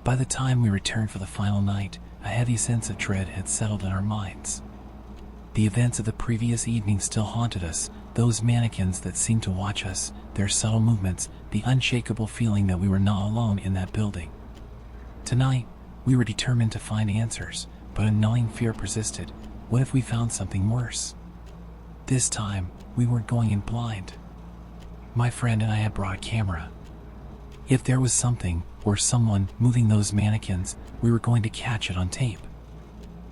By the time we returned for the final night, a heavy sense of dread had settled in our minds. The events of the previous evening still haunted us, those mannequins that seemed to watch us, their subtle movements, the unshakable feeling that we were not alone in that building. Tonight, we were determined to find answers, but a gnawing fear persisted. What if we found something worse? This time, we weren't going in blind. My friend and I had brought a camera. If there was something, or someone, moving those mannequins, we were going to catch it on tape.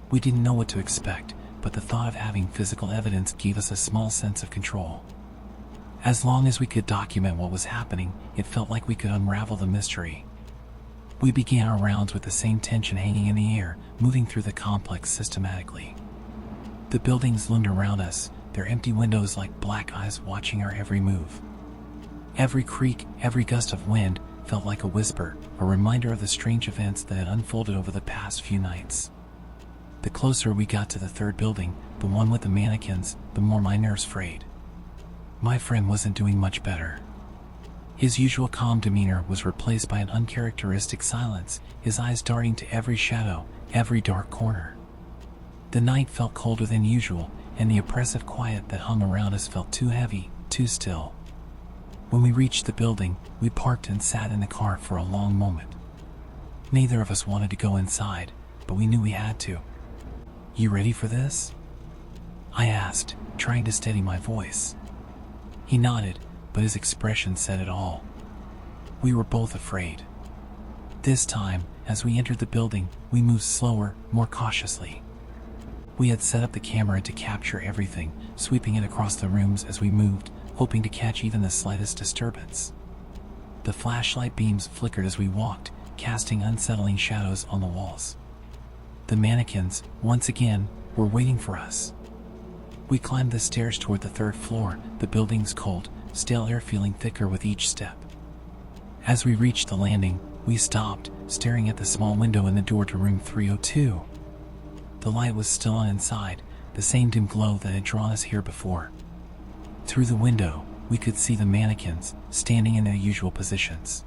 We didn't know what to expect, but the thought of having physical evidence gave us a small sense of control. As long as we could document what was happening, it felt like we could unravel the mystery. We began our rounds with the same tension hanging in the air, moving through the complex systematically. The buildings loomed around us, their empty windows like black eyes watching our every move. Every creak, every gust of wind felt like a whisper, a reminder of the strange events that had unfolded over the past few nights. The closer we got to the third building, the one with the mannequins, the more my nerves frayed. My friend wasn't doing much better. His usual calm demeanor was replaced by an uncharacteristic silence, his eyes darting to every shadow, every dark corner. The night felt colder than usual, and the oppressive quiet that hung around us felt too heavy, too still. When we reached the building, we parked and sat in the car for a long moment. Neither of us wanted to go inside, but we knew we had to. "You ready for this?" I asked, trying to steady my voice. He nodded, but his expression said it all. We were both afraid. This time, as we entered the building, we moved slower, more cautiously. We had set up the camera to capture everything, sweeping it across the rooms as we moved, hoping to catch even the slightest disturbance. The flashlight beams flickered as we walked, casting unsettling shadows on the walls. The mannequins, once again, were waiting for us. We climbed the stairs toward the third floor, the building's cold, stale air feeling thicker with each step. As we reached the landing, we stopped, staring at the small window in the door to room 302. The light was still on inside, the same dim glow that had drawn us here before. Through the window, we could see the mannequins, standing in their usual positions.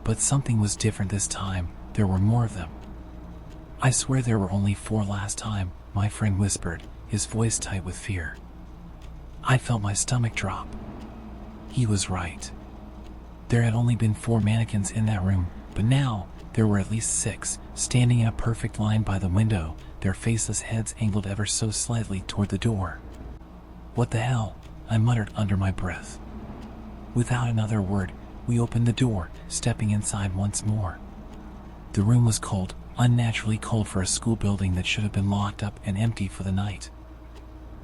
But something was different this time, there were more of them. "I swear there were only 4 last time," my friend whispered, his voice tight with fear. I felt my stomach drop. He was right. There had only been 4 mannequins in that room, but now there were at least 6, standing in a perfect line by the window, their faceless heads angled ever so slightly toward the door. "What the hell?" I muttered under my breath. Without another word, we opened the door, stepping inside once more. The room was cold, unnaturally cold for a school building that should have been locked up and empty for the night.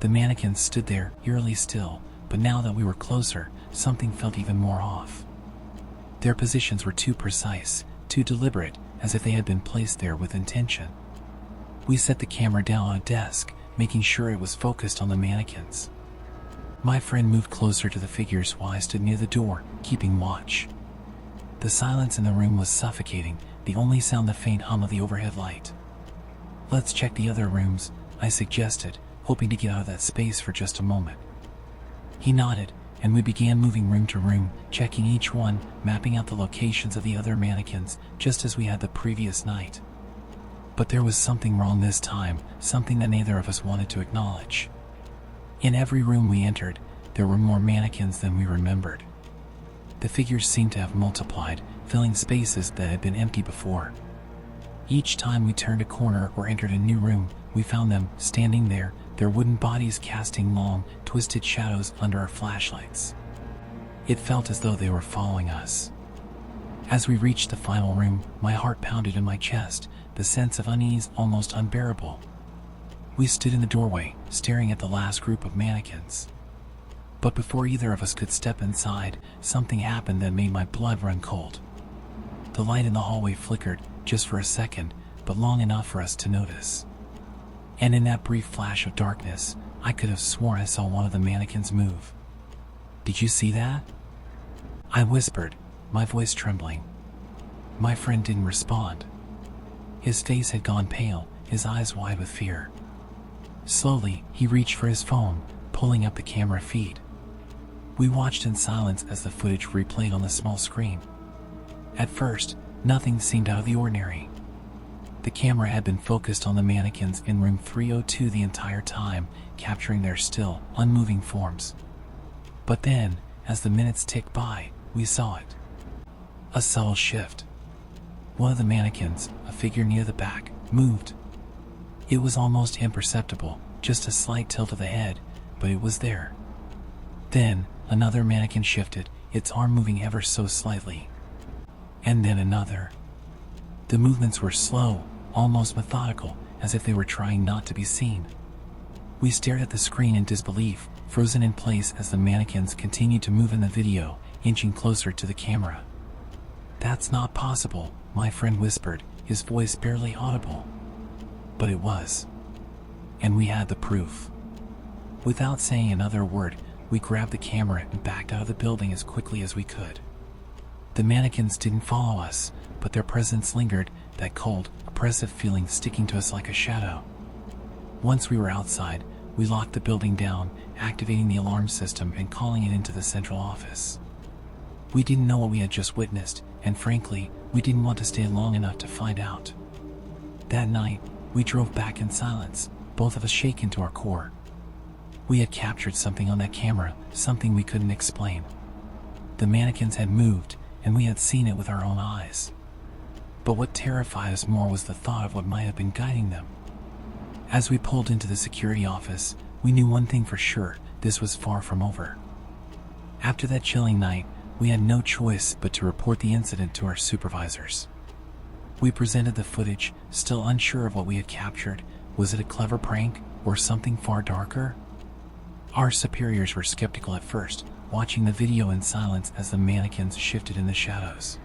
The mannequins stood there, eerily still, but now that we were closer, something felt even more off. Their positions were too precise, too deliberate, as if they had been placed there with intention. We set the camera down on a desk, making sure it was focused on the mannequins. My friend moved closer to the figures while I stood near the door, keeping watch. The silence in the room was suffocating, the only sound the faint hum of the overhead light. "Let's check the other rooms," I suggested, hoping to get out of that space for just a moment. He nodded, and we began moving room to room, checking each one, mapping out the locations of the other mannequins, just as we had the previous night. But there was something wrong this time, something that neither of us wanted to acknowledge. In every room we entered, there were more mannequins than we remembered. The figures seemed to have multiplied, filling spaces that had been empty before. Each time we turned a corner or entered a new room, we found them standing there, their wooden bodies casting long, twisted shadows under our flashlights. It felt as though they were following us. As we reached the final room, my heart pounded in my chest, the sense of unease almost unbearable. We stood in the doorway, staring at the last group of mannequins. But before either of us could step inside, something happened that made my blood run cold. The light in the hallway flickered, just for a second, but long enough for us to notice. And in that brief flash of darkness, I could have sworn I saw one of the mannequins move. "Did you see that?" I whispered, my voice trembling. My friend didn't respond. His face had gone pale, his eyes wide with fear. Slowly, he reached for his phone, pulling up the camera feed. We watched in silence as the footage replayed on the small screen. At first, Nothing seemed out of the ordinary. The camera had been focused on the mannequins in room 302 the entire time, capturing their still, unmoving forms. But then, as the minutes ticked by, we saw it. A subtle shift. One of the mannequins, a figure near the back, moved. It was almost imperceptible, just a slight tilt of the head, but it was there. Then, another mannequin shifted, its arm moving ever so slightly. And then another. The movements were slow, almost methodical, as if they were trying not to be seen. We stared at the screen in disbelief, frozen in place as the mannequins continued to move in the video, inching closer to the camera. "That's not possible," my friend whispered, his voice barely audible. But it was. And we had the proof. Without saying another word, we grabbed the camera and backed out of the building as quickly as we could. The mannequins didn't follow us, but their presence lingered, that cold, oppressive feeling sticking to us like a shadow. Once we were outside, we locked the building down, activating the alarm system and calling it into the central office. We didn't know what we had just witnessed, and frankly, we didn't want to stay long enough to find out. That night, we drove back in silence, both of us shaken to our core. We had captured something on that camera, something we couldn't explain. The mannequins had moved, and we had seen it with our own eyes. But what terrified us more was the thought of what might have been guiding them. As we pulled into the security office, we knew one thing for sure: this was far from over. After that chilling night, we had no choice but to report the incident to our supervisors. We presented the footage, still unsure of what we had captured. Was it a clever prank, or something far darker? Our superiors were skeptical at first, watching the video in silence as the mannequins shifted in the shadows.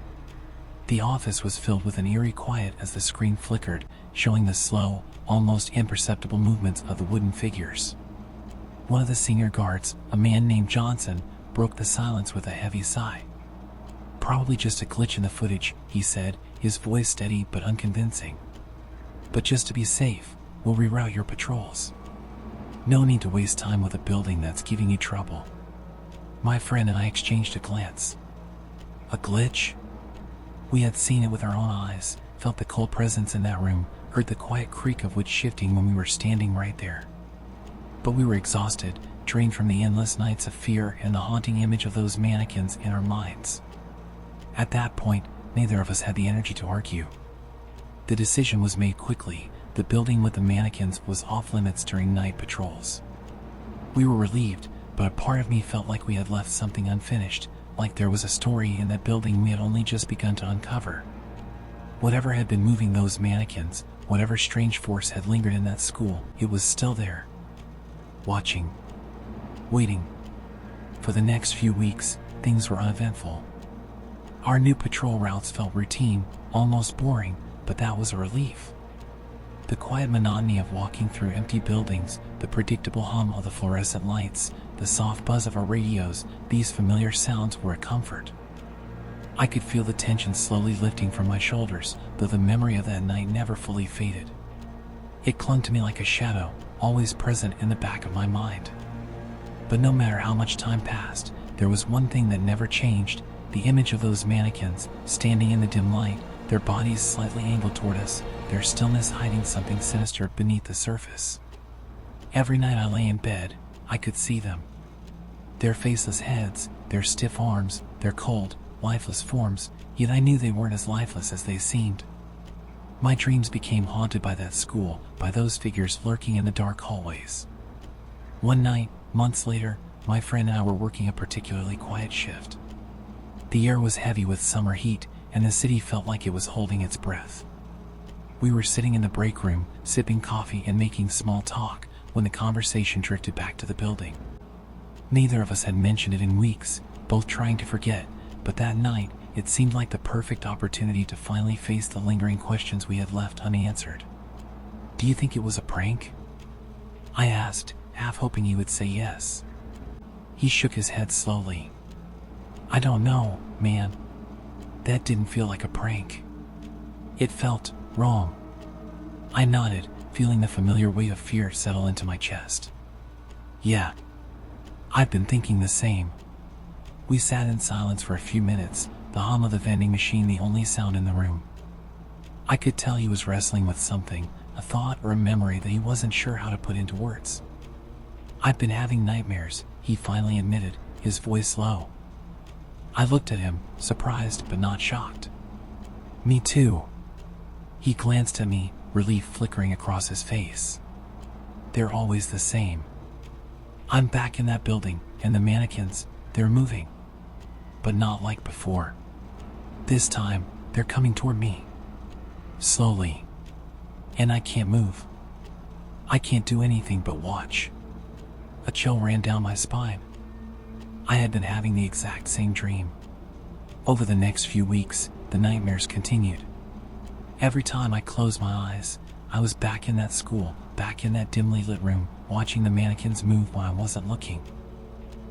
The office was filled with an eerie quiet as the screen flickered, showing the slow, almost imperceptible movements of the wooden figures. One of the senior guards, a man named Johnson, broke the silence with a heavy sigh. "Probably just a glitch in the footage," he said, his voice steady but unconvincing. "But just to be safe, we'll reroute your patrols. No need to waste time with a building that's giving you trouble." My friend and I exchanged a glance. A glitch? We had seen it with our own eyes, felt the cold presence in that room, heard the quiet creak of wood shifting when we were standing right there. But we were exhausted, drained from the endless nights of fear and the haunting image of those mannequins in our minds. At that point, neither of us had the energy to argue. The decision was made quickly. The building with the mannequins was off limits during night patrols. We were relieved, but a part of me felt like we had left something unfinished, like there was a story in that building we had only just begun to uncover. Whatever had been moving those mannequins, whatever strange force had lingered in that school, it was still there. Watching. Waiting. For the next few weeks, things were uneventful. Our new patrol routes felt routine, almost boring, but that was a relief. The quiet monotony of walking through empty buildings, the predictable hum of the fluorescent lights, the soft buzz of our radios, these familiar sounds were a comfort. I could feel the tension slowly lifting from my shoulders, though the memory of that night never fully faded. It clung to me like a shadow, always present in the back of my mind. But no matter how much time passed, there was one thing that never changed: the image of those mannequins, standing in the dim light, their bodies slightly angled toward us, their stillness hiding something sinister beneath the surface. Every night I lay in bed, I could see them. Their faceless heads, their stiff arms, their cold, lifeless forms, yet I knew they weren't as lifeless as they seemed. My dreams became haunted by that school, by those figures lurking in the dark hallways. One night, months later, my friend and I were working a particularly quiet shift. The air was heavy with summer heat, and the city felt like it was holding its breath. We were sitting in the break room, sipping coffee and making small talk, when the conversation drifted back to the building. Neither of us had mentioned it in weeks, both trying to forget, but that night, it seemed like the perfect opportunity to finally face the lingering questions we had left unanswered. "Do you think it was a prank?" I asked, half hoping he would say yes. He shook his head slowly. "I don't know, man. That didn't feel like a prank. It felt wrong." I nodded, feeling the familiar weight of fear settle into my chest. "Yeah, I've been thinking the same." We sat in silence for a few minutes, the hum of the vending machine the only sound in the room. I could tell he was wrestling with something, a thought or a memory that he wasn't sure how to put into words. "I've been having nightmares," he finally admitted, his voice low. I looked at him, surprised but not shocked. "Me too." He glanced at me, relief flickering across his face. "They're always the same. I'm back in that building, and the mannequins, they're moving. But not like before. This time, they're coming toward me. Slowly. And I can't move. I can't do anything but watch." A chill ran down my spine. I had been having the exact same dream. Over the next few weeks, the nightmares continued. Every time I closed my eyes, I was back in that school, back in that dimly lit room, watching the mannequins move while I wasn't looking.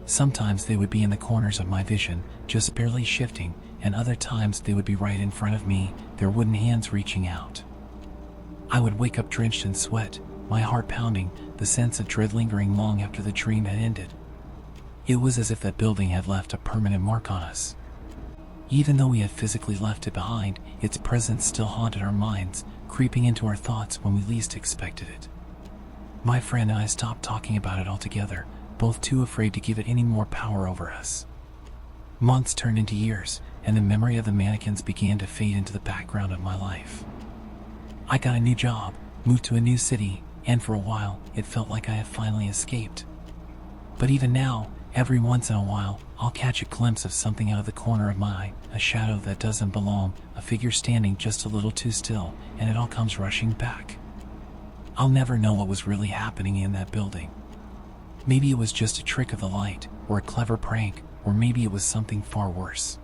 Sometimes they would be in the corners of my vision, just barely shifting, and other times they would be right in front of me, their wooden hands reaching out. I would wake up drenched in sweat, my heart pounding, the sense of dread lingering long after the dream had ended. It was as if that building had left a permanent mark on us. Even though we had physically left it behind, its presence still haunted our minds, creeping into our thoughts when we least expected it. My friend and I stopped talking about it altogether, both too afraid to give it any more power over us. Months turned into years, and the memory of the mannequins began to fade into the background of my life. I got a new job, moved to a new city, and for a while, it felt like I had finally escaped. But even now, every once in a while, I'll catch a glimpse of something out of the corner of my eye, a shadow that doesn't belong, a figure standing just a little too still, and it all comes rushing back. I'll never know what was really happening in that building. Maybe it was just a trick of the light, or a clever prank, or maybe it was something far worse.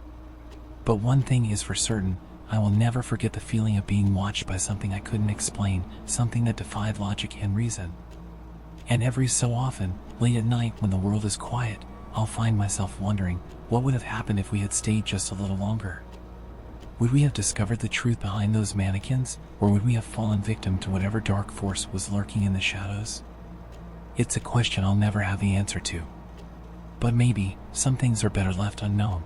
But one thing is for certain, I will never forget the feeling of being watched by something I couldn't explain, something that defied logic and reason. And every so often, late at night when the world is quiet, I'll find myself wondering, what would have happened if we had stayed just a little longer? Would we have discovered the truth behind those mannequins, or would we have fallen victim to whatever dark force was lurking in the shadows? It's a question I'll never have the answer to. But maybe, some things are better left unknown.